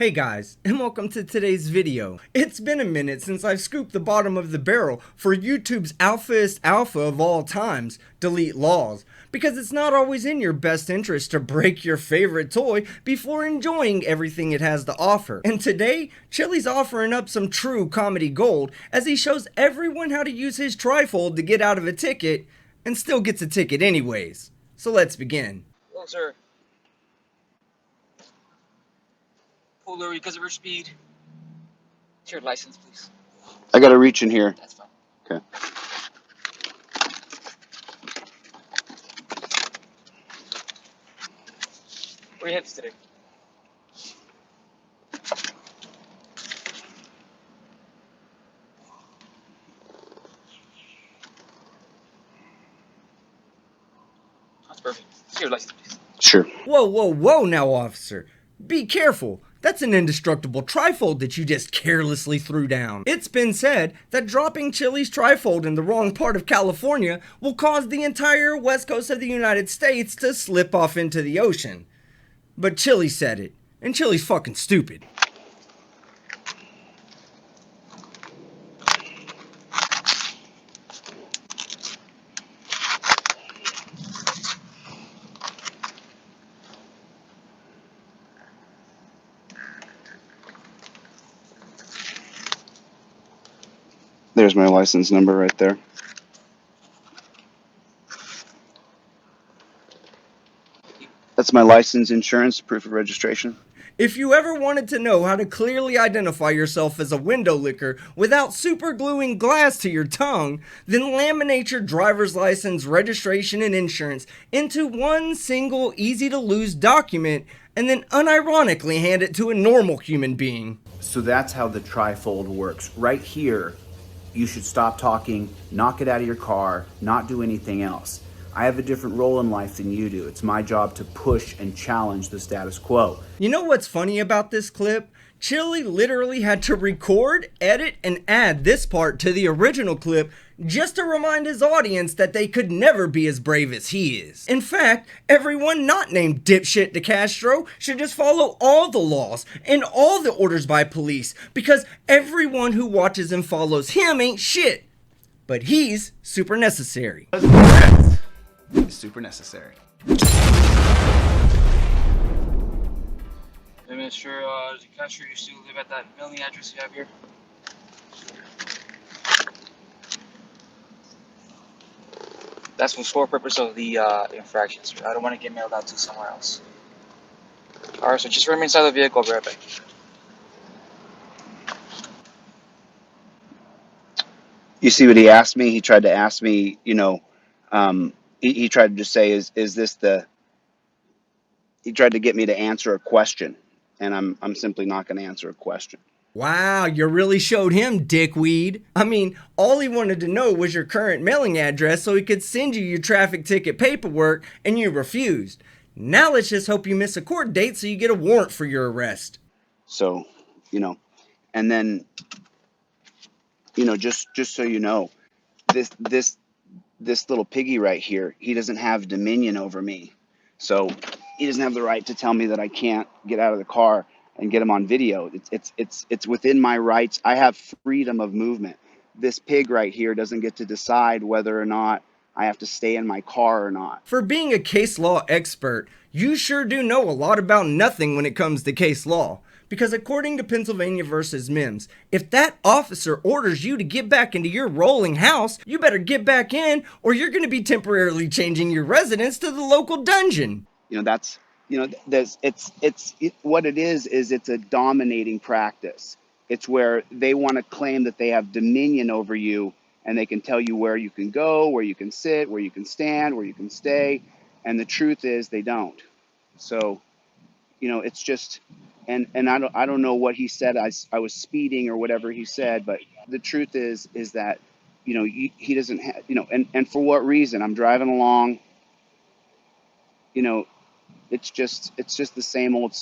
Hey guys, and welcome to today's video. It's been a minute since I've scooped the bottom of the barrel for YouTube's alphaest alpha of all times, Delete Lawz, because it's not always in your best interest to break your favorite toy before enjoying everything it has to offer. And today, Chille's offering up some true comedy gold as he shows everyone how to use his TRIFOLD to get out of a ticket, and still gets a ticket anyways. So let's begin. Hello, sir. Pulled over because of her speed. It's your license, please. I gotta reach in here. That's fine. Okay. Where are you headed today? That's perfect. It's your license, please. Sure. Whoa now, officer. Be careful. That's an indestructible TRIFOLD that you just carelessly threw down. It's been said that dropping Chille's TRIFOLD in the wrong part of California will cause the entire west coast of the United States to slip off into the ocean. But Chille said it, and Chille's fucking stupid. There's my license number right there. That's my license, insurance, proof of registration. If you ever wanted to know how to clearly identify yourself as a window licker without super gluing glass to your tongue, then laminate your driver's license, registration, and insurance into one single easy to lose document and then unironically hand it to a normal human being. So that's how the TRIFOLD works. Right here, you should stop talking, knock it out of your car, not do anything else. I have a different role in life than you do. It's my job to push and challenge the status quo. You know what's funny about this clip? Chille literally had to record, edit, and add this part to the original clip just to remind his audience that they could never be as brave as he is. In fact, everyone not named Dipshit De Castro should just follow all the laws and all the orders by police, because everyone who watches and follows him ain't shit. But he's super necessary. It's super necessary. Hey, Mr. De Castro, you still live at that mailing address you have here? That's for sole purpose of the infraction, sir. I don't want to get mailed out to somewhere else. Alright, so just remain inside the vehicle. I'll be right back. You see what he asked me? He tried to ask me, he tried to just say, is this the, he tried to get me to answer a question, and I'm simply not going to answer a question. Wow, you really showed him, dickweed. I mean, all he wanted to know was your current mailing address so he could send you your traffic ticket paperwork, and you refused. Now let's just hope you miss a court date so you get a warrant for your arrest. So, and then, just so you know, this little piggy right here, he doesn't have dominion over me. So he doesn't have the right to tell me that I can't get out of the car and get him on video. It's within my rights. I have freedom of movement. This pig right here doesn't get to decide whether or not I have to stay in my car or not. For being a case law expert, you sure do know a lot about nothing when it comes to case law. Because according to Pennsylvania versus Mims, if that officer orders you to get back into your rolling house, you better get back in, or you're going to be temporarily changing your residence to the local dungeon. What it is it's a dominating practice. It's where they want to claim that they have dominion over you, and they can tell you where you can go, where you can sit, where you can stand, where you can stay. And the truth is they don't. So, it's just, and I don't know what he said. I was speeding or whatever he said, but the truth is that, he doesn't have, and for what reason? I'm driving along, it's just the same old,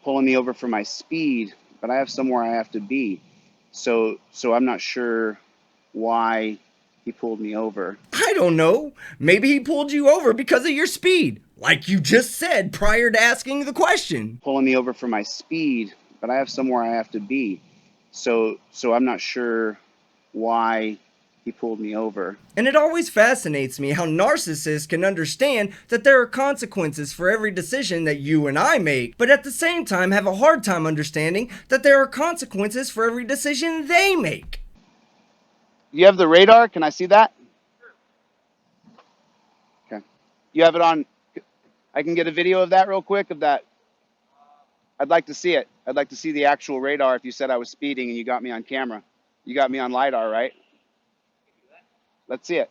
pulling me over for my speed, but I have somewhere I have to be. So I'm not sure why he pulled me over. I don't know. Maybe he pulled you over because of your speed. Like you just said prior to asking the question. Pulling me over for my speed, but I have somewhere I have to be. So I'm not sure why he pulled me over. And it always fascinates me how narcissists can understand that there are consequences for every decision that you and I make, but at the same time have a hard time understanding that there are consequences for every decision they make. You have the radar? Can I see that? Okay. You have it on. I can get a video of that real quick, of that. I'd like to see it. I'd like to see the actual radar if you said I was speeding and you got me on camera. You got me on LiDAR, right? Let's see it.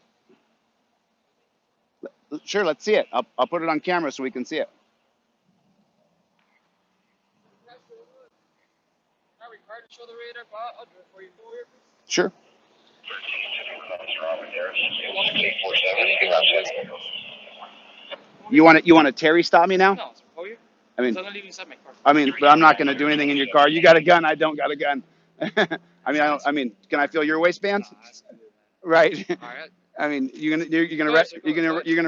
Sure, let's see it. I'll put it on camera so we can see it. Sure. You want to Terry stop me now? No, oh, you? I mean, I'm gonna leave inside my car. but I'm not going to do anything in your car. You got a gun. I don't got a gun. I mean, can I feel your waistband? Right. All right. I mean, you're gonna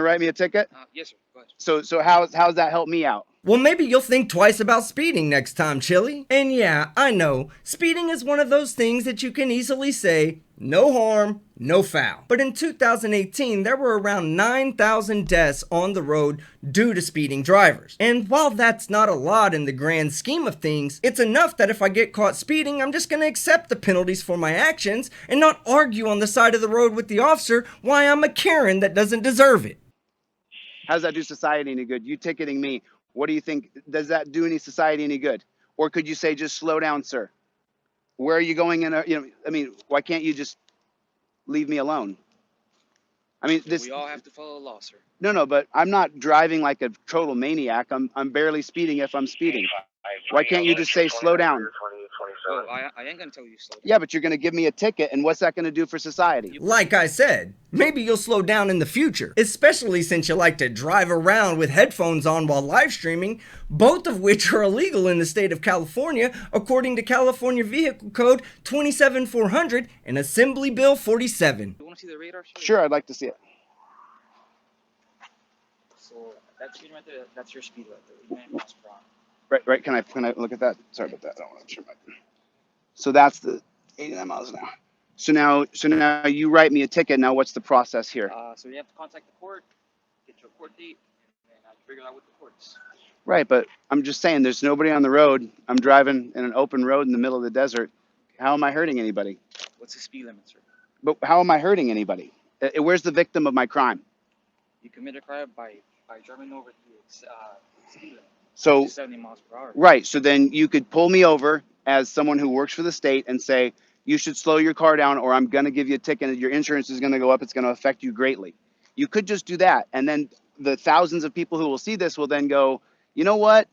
write me a ticket. Yes, sir. Go ahead. So how's that help me out? Well, maybe you'll think twice about speeding next time, Chille. And yeah, I know, speeding is one of those things that you can easily say, no harm, no foul. But in 2018, there were around 9,000 deaths on the road due to speeding drivers. And while that's not a lot in the grand scheme of things, it's enough that if I get caught speeding, I'm just gonna accept the penalties for my actions and not argue on the side of the road with the officer why I'm a Karen that doesn't deserve it. How does that do society any good? You ticketing me. What do you think? Does that do any society any good? Or could you say, just slow down, sir? Where are you going in? I mean, why can't you just leave me alone? I mean, We all have to follow the law, sir. No, but I'm not driving like a total maniac. I'm barely speeding if I'm speeding. Why can't you just say slow down? Oh, I ain't gonna tell you to slow down. Yeah, but you're going to give me a ticket, and what's that going to do for society? Like I said, maybe you'll slow down in the future, especially since you like to drive around with headphones on while live streaming, both of which are illegal in the state of California according to California Vehicle Code 27400 and Assembly Bill 47. You want to see the radar? Sure, I'd like to see it. So that speed right there, that's your speed right there. 89 miles per hour. Right. Can I look at that? Sorry about that. I don't want to turn my. So that's the 89 miles an hour. So now you write me a ticket. Now what's the process here? So you have to contact the court, get your court date, and then figure out what the court's. Right, but I'm just saying there's nobody on the road. I'm driving in an open road in the middle of the desert. How am I hurting anybody? What's the speed limit, sir? But how am I hurting anybody? Where's the victim of my crime? You commit a crime by driving over the speed limit. So 70 miles per hour. right, so then you could pull me over as someone who works for the state and say, you should slow your car down or I'm going to give you a ticket and your insurance is going to go up. It's going to affect you greatly. You could just do that. And then the thousands of people who will see this will then go, you know what?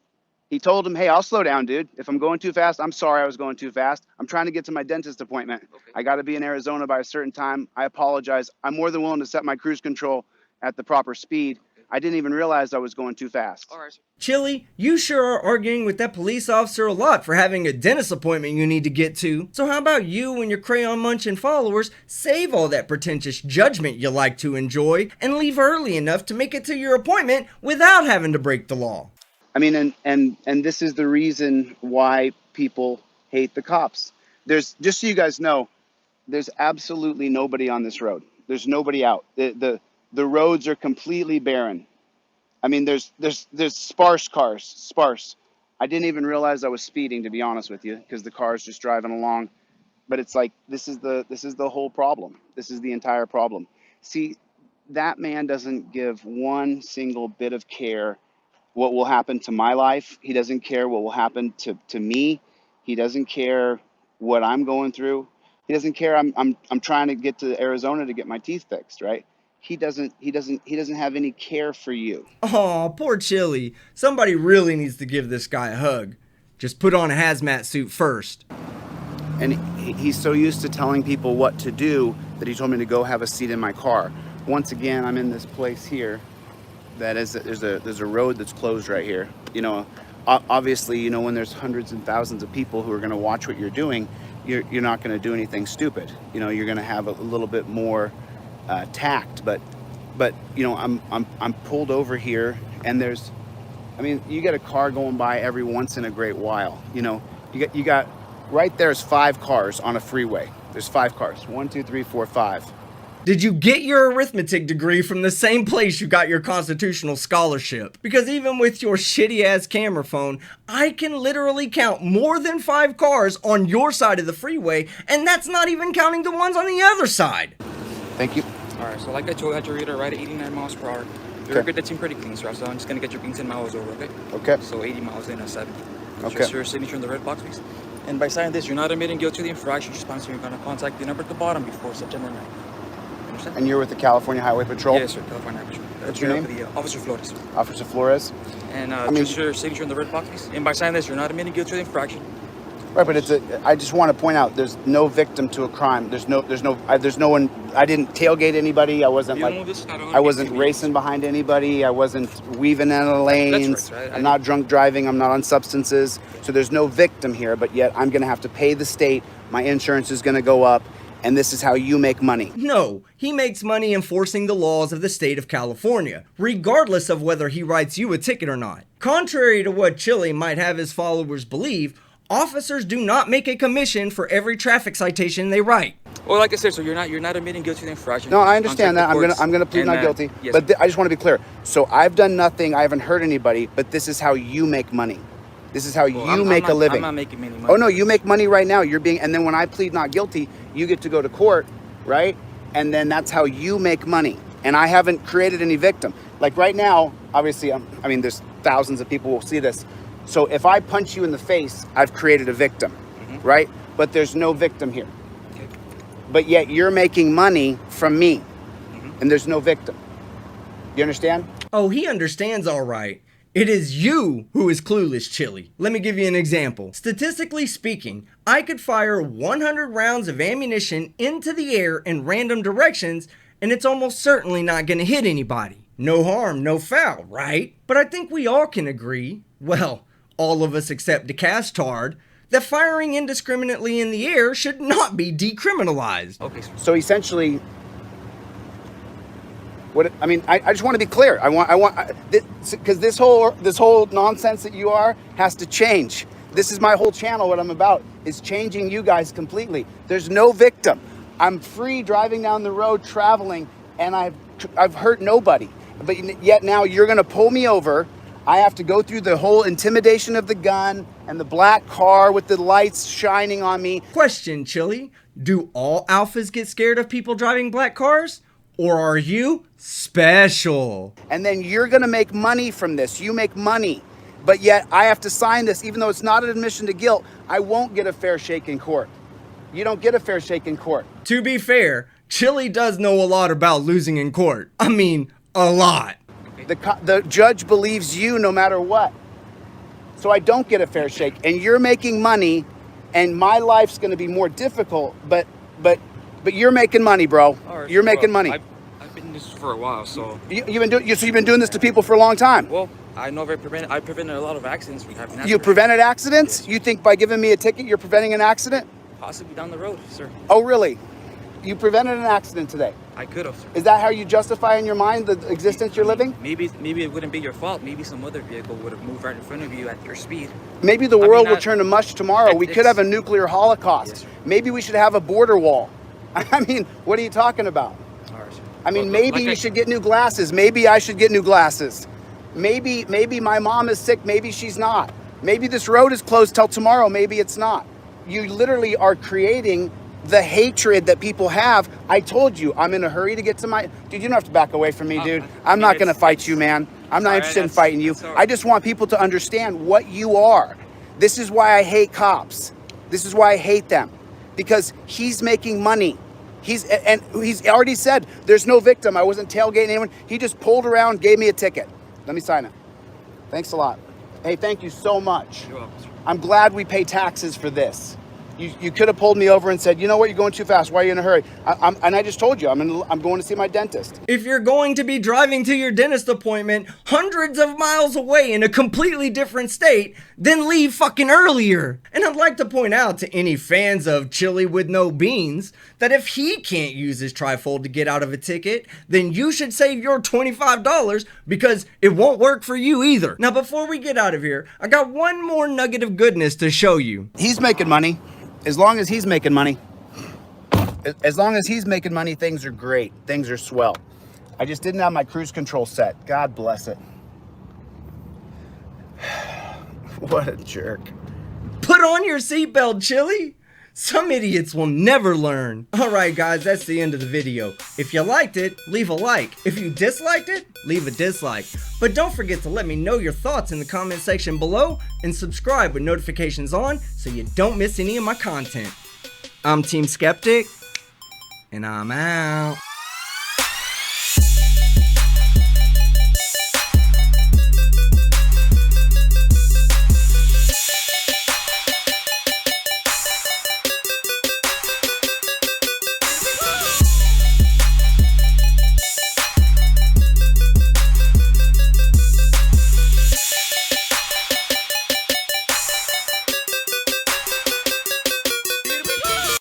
He told him, hey, I'll slow down, dude. If I'm going too fast, I'm sorry I was going too fast. I'm trying to get to my dentist appointment. Okay. I got to be in Arizona by a certain time. I apologize. I'm more than willing to set my cruise control at the proper speed. I didn't even realize I was going too fast. All right, sir. Chille, you sure are arguing with that police officer a lot for having a dentist appointment you need to get to. So how about you and your crayon munching followers save all that pretentious judgment you like to enjoy and leave early enough to make it to your appointment without having to break the law? I mean, and this is the reason why people hate the cops. There's, just so you guys know, there's absolutely nobody on this road. There's nobody out. The roads are completely barren. I mean, there's sparse cars, sparse. I didn't even realize I was speeding, to be honest with you, because the car's just driving along. But it's like, this is the whole problem. This is the entire problem. See, that man doesn't give one single bit of care what will happen to my life. He doesn't care what will happen to me. He doesn't care what I'm going through. He doesn't care. I'm trying to get to Arizona to get my teeth fixed, right? He doesn't have any care for you. Aw, poor Chille. Somebody really needs to give this guy a hug. Just put on a hazmat suit first. And he's so used to telling people what to do that he told me to go have a seat in my car. Once again, I'm in this place here. That is, there's a road that's closed right here. You know, obviously, you know, when there's hundreds and thousands of people who are going to watch what you're doing, you're not going to do anything stupid. You know, you're going to have a little bit more tact. But you know, I'm pulled over here and there's, I mean, you get a car going by every once in a great while. You know, you got right there's 5 cars on a freeway. There's 5 cars. 1, 2, 3, 4, 5. Did you get your arithmetic degree from the same place you got your constitutional scholarship? Because even with your shitty ass camera phone, I can literally count more than 5 cars on your side of the freeway, and that's not even counting the ones on the other side. Thank you. Alright, so like I told you, I had your reader right at 89 miles per hour. Your record that seemed pretty clean, sir. So I'm just gonna get your 10 miles over, okay? Okay. So 80 miles in at 70. Okay. Just your signature in the red box, please. And by signing this, you're not admitting guilt to the infraction. Just promise you're gonna contact the number at the bottom before September 9th. Understand? And you're with the California Highway Patrol? Yes, sir. California Highway Patrol. What's your name? Officer Flores. Officer Flores. And mean, just your signature in the red box, please. And by signing this, you're not admitting guilt to the infraction. Right, but I just want to point out, there's no victim to a crime. There's no one. I didn't tailgate anybody. I wasn't I wasn't racing behind anybody. I wasn't weaving in the lanes. Right. I'm not drunk driving. I'm not on substances. So there's no victim here. But yet I'm going to have to pay the state. My insurance is going to go up, and this is how you make money. No, he makes money enforcing the laws of the state of California, regardless of whether he writes you a ticket or not. Contrary to what Chille might have his followers believe, officers do not make a commission for every traffic citation they write. Well, like I said, so you're not admitting guilt to the infraction. No, I understand that. I'm gonna plead not guilty. Yes, but I just want to be clear. So I've done nothing. I haven't hurt anybody. But this is how you make money. This is how you make a living. I'm not making any money. Oh no, you make money right now. You're being, and then when I plead not guilty, you get to go to court, right? And then that's how you make money. And I haven't created any victim. Like right now, obviously, I mean, there's thousands of people who will see this. So if I punch you in the face, I've created a victim, right? But there's no victim here. Okay. But yet you're making money from me, and there's no victim. You understand? Oh, he understands all right. It is you who is clueless, Chille. Let me give you an example. Statistically speaking, I could fire 100 rounds of ammunition into the air in random directions, and it's almost certainly not going to hit anybody. No harm, no foul, right? But I think we all can agree, well, all of us except De Castro, that firing indiscriminately in the air should not be decriminalized. Okay, sir. So essentially, I just want to be clear. Because this whole nonsense that you are has to change. This is my whole channel. What I'm about is changing you guys completely. There's no victim. I'm free driving down the road, traveling, and I've hurt nobody. But yet now you're going to pull me over. I have to go through the whole intimidation of the gun and the black car with the lights shining on me. Question, Chille. Do all alphas get scared of people driving black cars? Or are you special? And then you're going to make money from this. You make money. But yet I have to sign this, even though it's not an admission to guilt. I won't get a fair shake in court. You don't get a fair shake in court. To be fair, Chille does know a lot about losing in court. I mean, a lot. The judge believes you no matter what. So I don't get a fair shake. And you're making money, and my life's going to be more difficult, but you're making money, bro. Right, you're making money. I've been doing this for a while, so... You've been doing this to people for a long time. Well, I know I prevented a lot of accidents from happening. You prevented accidents? Yes. You think by giving me a ticket, you're preventing an accident? Possibly down the road, sir. Oh, really? You prevented an accident today? I could have, sir. Is that how you justify in your mind the existence you're living? Maybe it wouldn't be your fault. Maybe some other vehicle would have moved right in front of you at your speed. Maybe the world will turn to mush tomorrow. We could have a nuclear holocaust. Yes, sir. Maybe we should have a border wall. I mean, what are you talking about? All right, sir. I mean, maybe you should get new glasses. Maybe I should get new glasses. Maybe my mom is sick. Maybe she's not. Maybe this road is closed till tomorrow. Maybe it's not. You literally are creating the hatred that people have. I told you, I'm in a hurry to get to my... Dude, you don't have to back away from me, dude. I'm not going to fight you, man. I'm not interested in fighting you. I just want people to understand what you are. This is why I hate cops. This is why I hate them. Because he's making money. He's already said there's no victim. I wasn't tailgating anyone. He just pulled around, gave me a ticket. Let me sign it. Thanks a lot. Hey, thank you so much. You're welcome, sir. I'm glad we pay taxes for this. You could have pulled me over and said, you know what, you're going too fast. Why are you in a hurry? And I just told you, I'm going to see my dentist. If you're going to be driving to your dentist appointment hundreds of miles away in a completely different state, then leave fucking earlier. And I'd like to point out to any fans of chili with no beans that if he can't use his trifold to get out of a ticket, then you should save your $25 because it won't work for you either. Now, before we get out of here, I got one more nugget of goodness to show you. He's making money. As long as he's making money, things are great. Things are swell. I just didn't have my cruise control set. God bless it. What a jerk. Put on your seatbelt, Chili. Some idiots will never learn. Alright guys, that's the end of the video. If you liked it, leave a like. If you disliked it, leave a dislike. But don't forget to let me know your thoughts in the comment section below and subscribe with notifications on so you don't miss any of my content. I'm Team Skeptic, and I'm out.